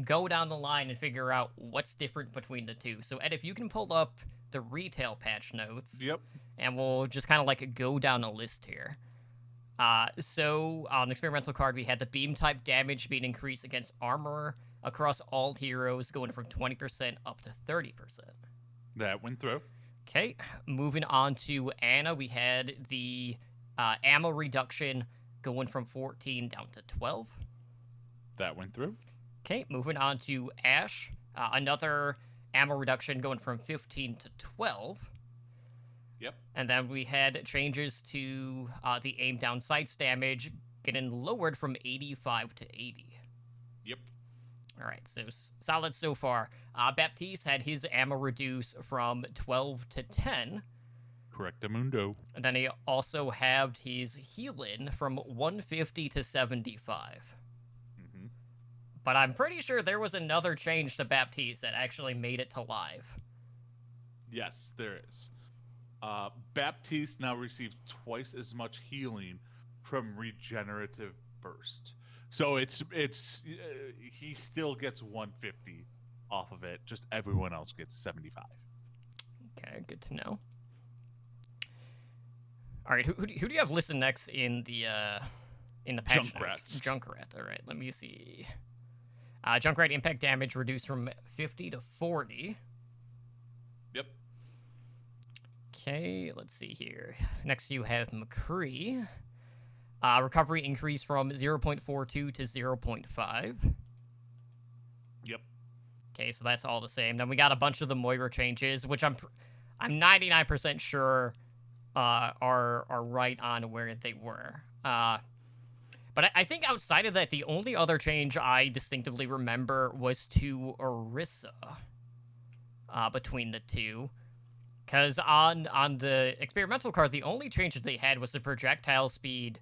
go down the line and figure out what's different between the two. So Ed, if you can pull up the retail patch notes, Yep. and we'll just kind of like go down a list here. So on the experimental card, we had the beam type damage being increased against armor across all heroes, going from 20% up to 30%. That went through. Okay, moving on to Anna, we had the ammo reduction going from 14 down to 12. That went through. Okay, moving on to Ash, another ammo reduction going from 15 to 12. Yep. And then we had changes to the aim down sights damage getting lowered from 85 to 80. Yep. All right, so solid so far. Baptiste had his ammo reduce from 12 to 10. Correctamundo. And then he also halved his healing from 150 to 75. Mm-hmm. But I'm pretty sure there was another change to Baptiste that actually made it to live. Yes, there is. Baptiste now receives twice as much healing from regenerative burst. So it's he still gets 150 off of it. Just everyone else gets 75. Okay, good to know. All right, who do you have listed next in the patch notes? Junkrat. All right, let me see. Junkrat impact damage reduced from 50 to 40. Yep. Okay, let's see here. Next you have McCree. Recovery increased from 0.42 to 0.5. Yep. Okay, so that's all the same. Then we got a bunch of the Moira changes, which I'm 99% sure are right on where they were. But I think outside of that, the only other change I distinctively remember was to Orisa between the two. Because on the experimental card, the only change that they had was the projectile speed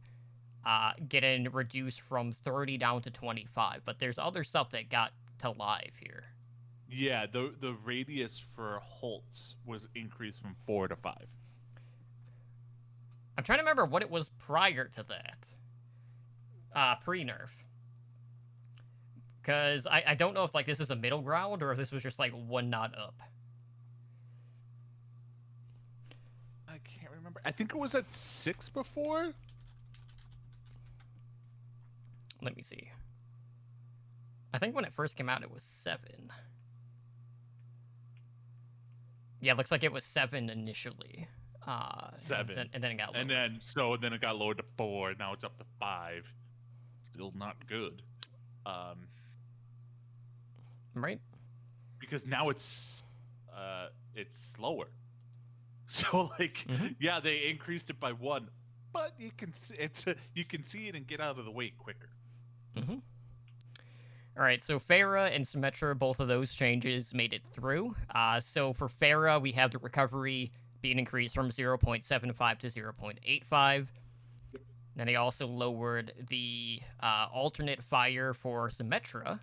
getting reduced from 30 down to 25. But there's other stuff that got to live here. Yeah, the radius for Holtz was increased from 4 to 5. I'm trying to remember what it was prior to that. Pre-nerf. Because I don't know if like this is a middle ground or if this was just like one knot up. I can't remember. I think it was at 6 before. Let me see. I think when it first came out, it was 7. Yeah, it looks like it was 7 initially. 7. And then it got lowered. Then it got lowered to 4. Now it's up to 5. Still not good. Right? Because now it's slower. So like, yeah, they increased it by 1, but you can see it and get out of the way quicker. Mm-hmm. All right, so Pharah and Symmetra, both of those changes made it through. So for Pharah, we have the recovery being increased from 0.75 to 0.85. Then they also lowered the alternate fire for Symmetra,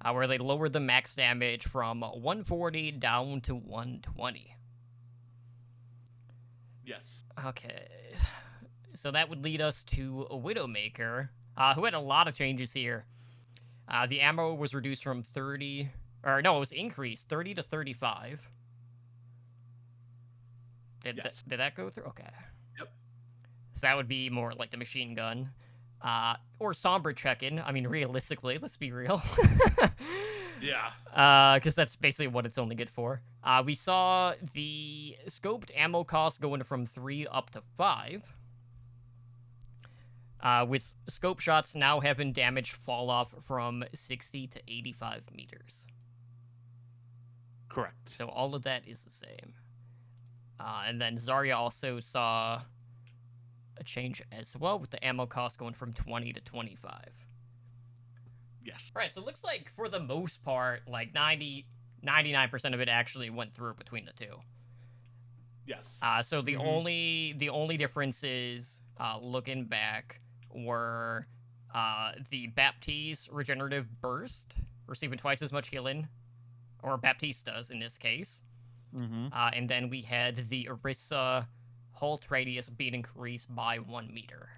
where they lowered the max damage from 140 down to 120. Yes. Okay. So that would lead us to a Widowmaker, who had a lot of changes here. The ammo was reduced from 30... Or, no, it was increased, 30 to 35. Did that go through? Okay. Yep. So that would be more like the machine gun. Or Sombra check-in. I mean, realistically, let's be real. Yeah. Because that's basically what it's only good for. We saw the scoped ammo cost going from 3 up to 5. With scope shots now having damage fall off from 60 to 85 meters. Correct. So all of that is the same. And then Zarya also saw a change as well, with the ammo cost going from 20 to 25. Yes. Right, so it looks like for the most part, like 99% of it actually went through between the two. Yes. So the only differences, looking back, were the Baptiste regenerative burst, receiving twice as much healing, or Baptiste does in this case. And then we had the Orisa Halt radius being increased by 1 meter.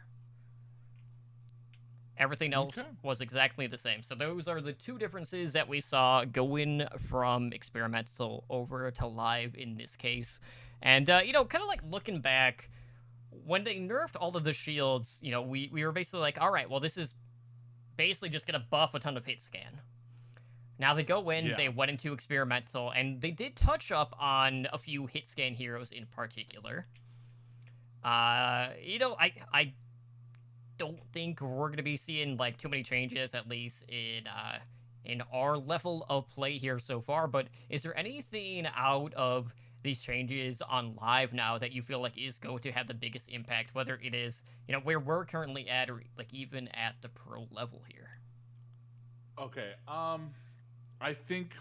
Everything else was exactly the same. So those are the two differences that we saw going from experimental over to live in this case. And, kind of like looking back, when they nerfed all of the shields, we were basically like, all right, well, this is basically just going to buff a ton of hit scan. Now they go in, Yeah. they went into experimental, and they did touch up on a few hit scan heroes in particular. I don't think we're gonna be seeing like too many changes, at least in our level of play here so far. But is there anything out of these changes on live now that you feel like is going to have the biggest impact, whether it is where we're currently at, or like even at the pro level here? Okay. I think.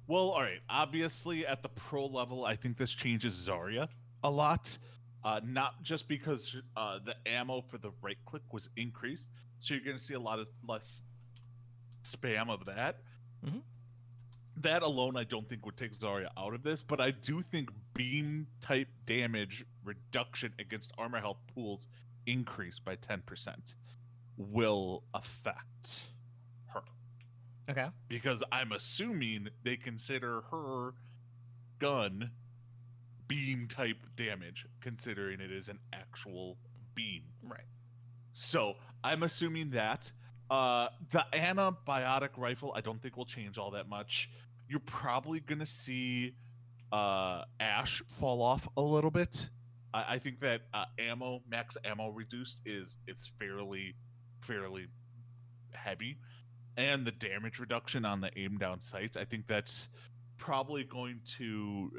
Well, all right. Obviously, at the pro level, I think this changes Zarya a lot. Not just because the ammo for the right click was increased, so you're going to see a lot of less spam of that. Mhm. That alone, I don't think would take Zarya out of this, but I do think beam type damage reduction against armor health pools increased by 10% will affect her. Okay. Because I'm assuming they consider her gun beam type damage, considering it is an actual beam. Right. So I'm assuming that. The antibiotic rifle, I don't think will change all that much. You're probably gonna see Ash fall off a little bit. I think that max ammo reduced is fairly heavy, and the damage reduction on the aim down sights, I think that's probably going to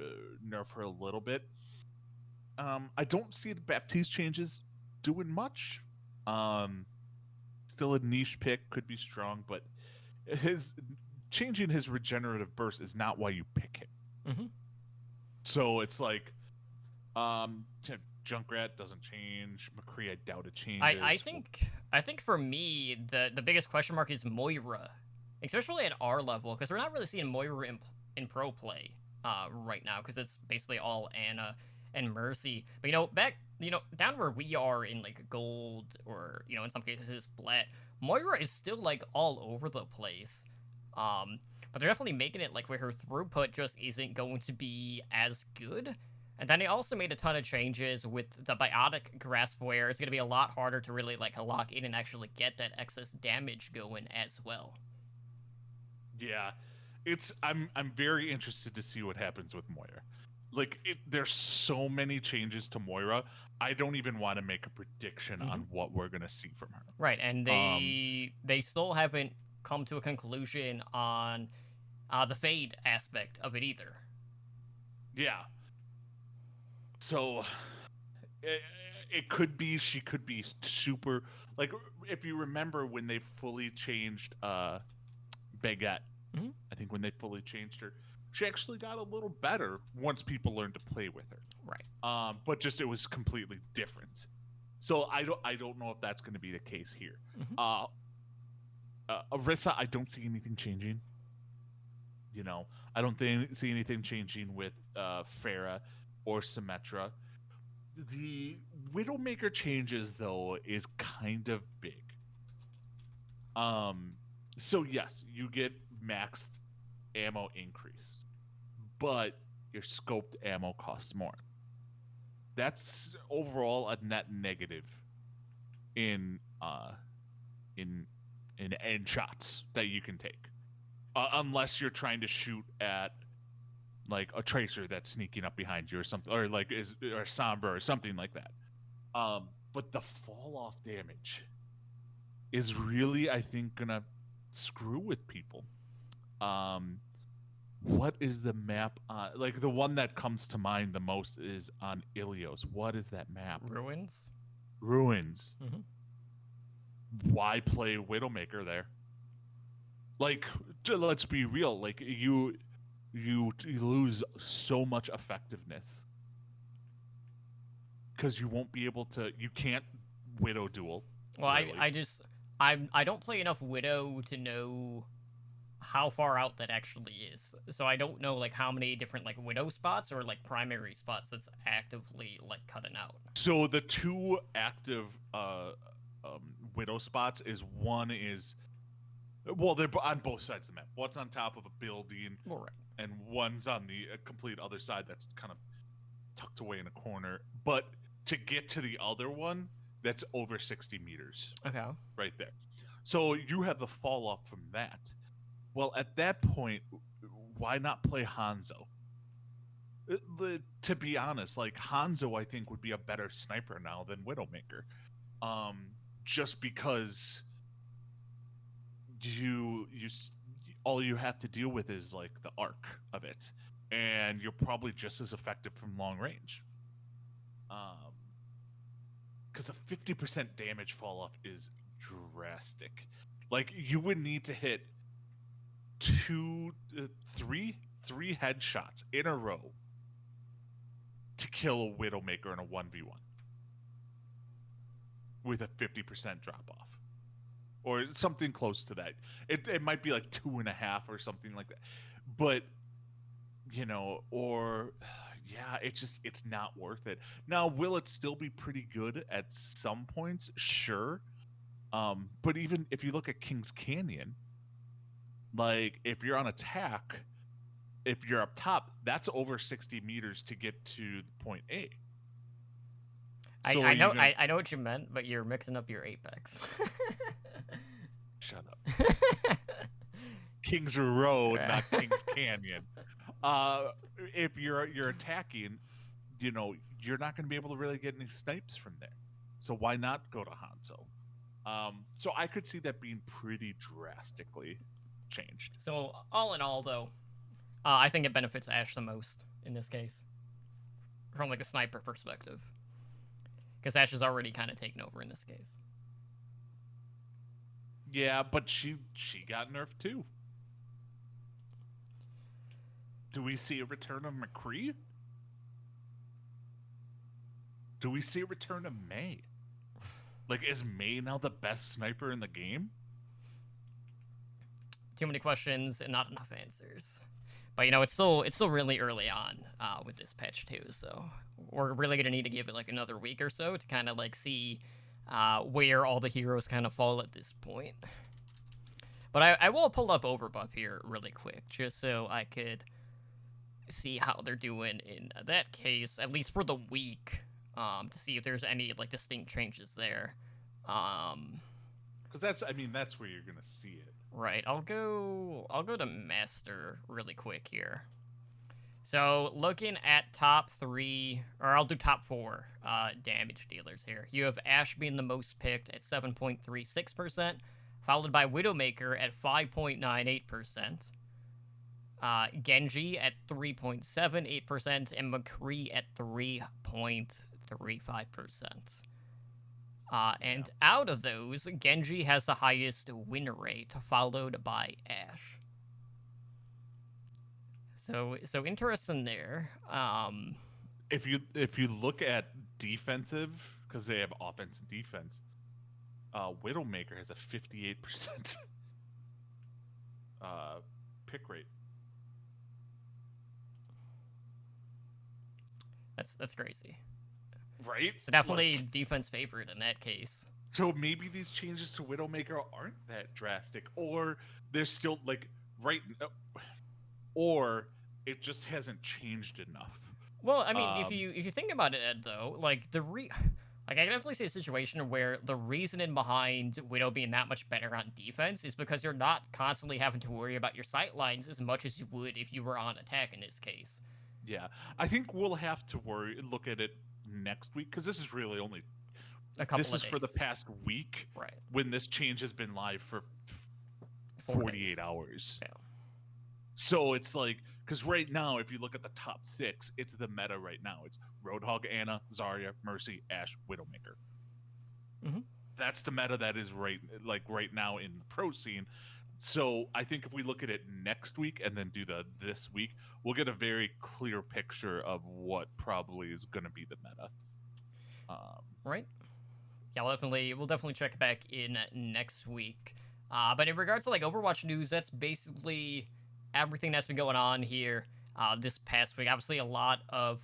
nerf her a little bit. I don't see the Baptiste changes doing much. Still a niche pick, could be strong, but his changing his regenerative burst is not why you pick him. Mm-hmm. So it's like, Junkrat doesn't change. McCree, I doubt it changes. I think for me the biggest question mark is Moira, especially at our level, because we're not really seeing Moira in pro play right now, because it's basically all Anna and Mercy. But down where we are in like gold, or in some cases flat, Moira is still like all over the place. But they're definitely making it like where her throughput just isn't going to be as good. And then they also made a ton of changes with the biotic grasp, where it's going to be a lot harder to really like lock in and actually get that excess damage going as well. Yeah, I'm very interested to see what happens with Moira. Like, there's so many changes to Moira. I don't even want to make a prediction on what we're gonna see from her. Right, and they still haven't come to a conclusion on the fade aspect of it either. Yeah. So it could be she could be super, like, if you remember when they fully changed Baguette. Mhm. I think when they fully changed her, she actually got a little better once people learned to play with her. Right. But just it was completely different. So I don't know if that's going to be the case here. Mhm. Orisa, I don't see anything changing. I don't see anything changing with Pharah or Symmetra. The Widowmaker changes, though, is kind of big. So yes, you get maxed ammo increase, but your scoped ammo costs more. That's overall a net negative in end shots that you can take, unless you're trying to shoot at like a tracer that's sneaking up behind you or something, or like or Sombra or something like that. But the fall off damage is really, I think, gonna screw with people. What is the map on? Like, the one that comes to mind the most is on Ilios. What is that map? Ruins. Ruins. Mhm. Why play Widowmaker there? Like, let's be real. Like, you lose so much effectiveness because you won't be able to. You can't Widow duel. Well, really. I don't play enough Widow to know how far out that actually is. So I don't know like how many different like Widow spots or like primary spots that's actively like cutting out. So the two active Widow spots well, they're on both sides of the map. One's on top of a building, Well, right. and one's on the complete other side that's kind of tucked away in a corner. But to get to the other one, that's over 60 meters Okay. right there. So you have the fall off from that. Well, at that point, why not play Hanzo? To be honest, like Hanzo, I think would be a better sniper now than Widowmaker, um, just because you all you have to deal with is like the arc of it, and you're probably just as effective from long range. Because a 50% damage fall off is drastic. Like you would need to hit three headshots in a row to kill a Widowmaker in a 1v1 with a 50% drop off. Or something close to that. It might be like 2.5 or something like that. But, or yeah, it's not worth it. Now, will it still be pretty good at some points? Sure. But even if you look at King's Canyon, like if you're on attack, if you're up top, that's over 60 meters to get to point A. So I know I know what you meant, but you're mixing up your Apex. Shut up. Kings Road, not Kings Canyon. If you're attacking, you're not going to be able to really get any snipes from there. So why not go to Hanzo? So I could see that being pretty drastically changed. So all in all, though, I think it benefits Ashe the most in this case, from like a sniper perspective, because Ashe is already kind of taken over in this case. Yeah, but she got nerfed too. Do we see a return of McCree? Do we see a return of Mei? Like, is Mei now the best sniper in the game? Too many questions and not enough answers. But it's still really early on with this patch too, so we're really gonna need to give it like another week or so to kind of like see where all the heroes kind of fall at this point. But I will pull up Overbuff here really quick, just so I could see how they're doing in that case, at least for the week, to see if there's any like distinct changes there. Because that's where you're gonna see it. Right. I'll go to Master really quick here. So looking at top 3, or I'll do top 4 damage dealers here. You have Ashe being the most picked at 7.36%, followed by Widowmaker at 5.98%, Genji at 3.78%, and McCree at 3.35%. And out of those, Genji has the highest win rate, followed by Ashe. So interesting there. If you look at defensive, because they have offense and defense, Widowmaker has a 58% pick rate. That's crazy. Right? So definitely defense favorite in that case. So maybe these changes to Widowmaker aren't that drastic, or they're still like or it just hasn't changed enough. Well, I mean, if you think about it, Ed, though, like I can definitely see a situation where the reasoning behind Widow being that much better on defense is because you're not constantly having to worry about your sight lines as much as you would if you were on attack in this case. Yeah, I think we'll have to look at it next week, because this is really only a couple this of is days. For the past week, right? When this change has been live for 48 hours. Yeah. So it's like, because right now, if you look at the top 6, it's the meta right now. It's Roadhog, Ana, Zarya, Mercy, Ashe, Widowmaker. Mm-hmm. That's the meta that is right now in the pro scene. So I think if we look at it next week and then do this week, we'll get a very clear picture of what probably is going to be the meta. Right. Yeah, we'll definitely check back in next week. But in regards to like Overwatch news, that's basically everything that's been going on here this past week. Obviously, a lot of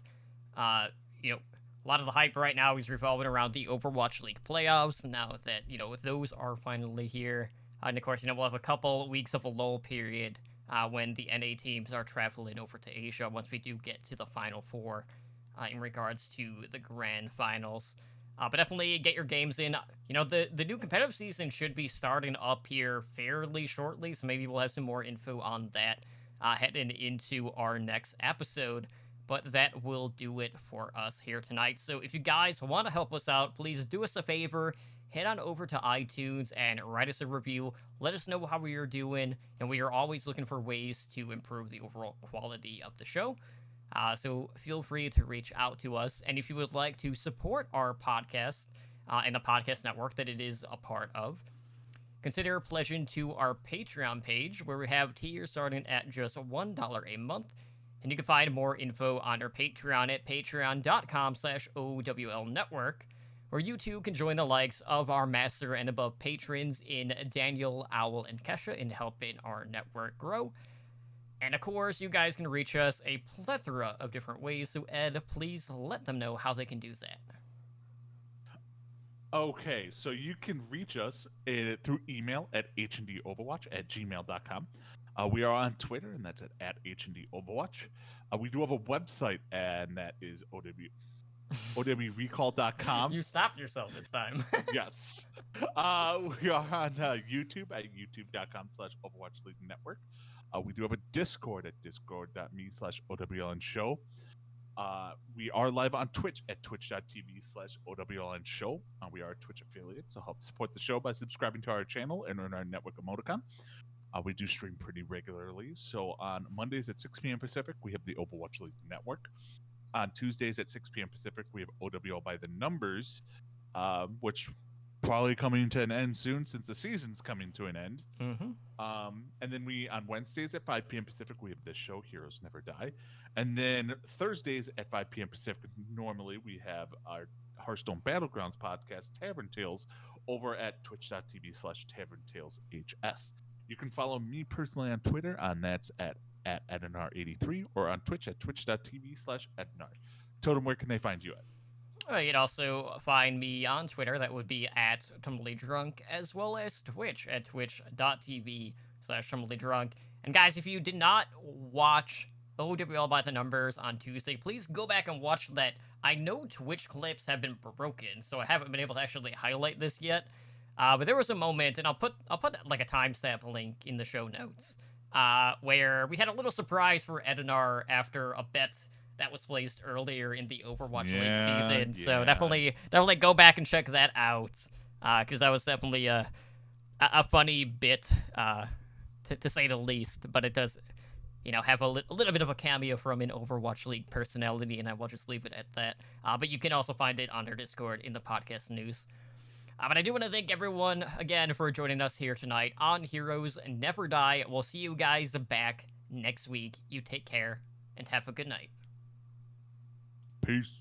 the hype right now is revolving around the Overwatch League playoffs. Now that those are finally here. And of course, we'll have a couple weeks of a lull period when the NA teams are traveling over to Asia once we do get to the Final Four in regards to the grand finals. But definitely get your games in. You know, the new competitive season should be starting up here fairly shortly, so maybe we'll have some more info on that heading into our next episode. But that will do it for us here tonight. So if you guys want to help us out, please do us a favor. Head on over to iTunes and write us a review. Let us know how we are doing, and we are always looking for ways to improve the overall quality of the show. So feel free to reach out to us. And if you would like to support our podcast and the podcast network that it is a part of, consider pledging to our Patreon page, where we have tiers starting at just $1 a month. And you can find more info on our Patreon at patreon.com/OWLnetwork, where you too can join the likes of our master and above patrons in Daniel, Owl, and Kesha in helping our network grow. And of course, you guys can reach us a plethora of different ways, so Ed, please let them know how they can do that. Okay, so you can reach us through email at hndoverwatch@gmail.com. We are on Twitter, and that's at hndoverwatch. We do have a website, and that is owrecall.com. You stopped yourself this time. Yes. We are on YouTube at youtube.com/Overwatch League Network. We do have a Discord at discord.me/OWLNshow. We are live on Twitch at twitch.tv/OWLNshow. We are a Twitch affiliate, so help support the show by subscribing to our channel and earn our network emoticon. We do stream pretty regularly. So on Mondays at 6 p.m. Pacific, we have the Overwatch League Network. On Tuesdays at 6 p.m. Pacific, we have OWL by the Numbers, which probably coming to an end soon since the season's coming to an end. Mm-hmm. And then on Wednesdays at 5 p.m. Pacific, we have this show, Heroes Never Die. And then Thursdays at 5 p.m. Pacific, normally we have our Hearthstone Battlegrounds podcast, Tavern Tales, over at twitch.tv/TavernTalesHS. You can follow me personally on Twitter, that's at Edinar83, or on Twitch at twitch.tv/Edinar. Totem, where can they find you at? You can also find me on Twitter. That would be at TumblyDrunk, as well as Twitch at twitch.tv/TumblyDrunk. And guys, if you did not watch OWL by the Numbers on Tuesday, please go back and watch that. I know Twitch clips have been broken, so I haven't been able to actually highlight this yet. But there was a moment, and I'll put like a timestamp link in the show notes, where we had a little surprise for Edinar after a bet that was placed earlier in the Overwatch League season. Yeah. So definitely go back and check that out, because that was definitely a funny bit, to say the least. But it does, have a little bit of a cameo from an Overwatch League personality, and I will just leave it at that. But you can also find it on our Discord in the podcast news. But I do want to thank everyone again for joining us here tonight on Heroes Never Die. We'll see you guys back next week. You take care and have a good night. Peace.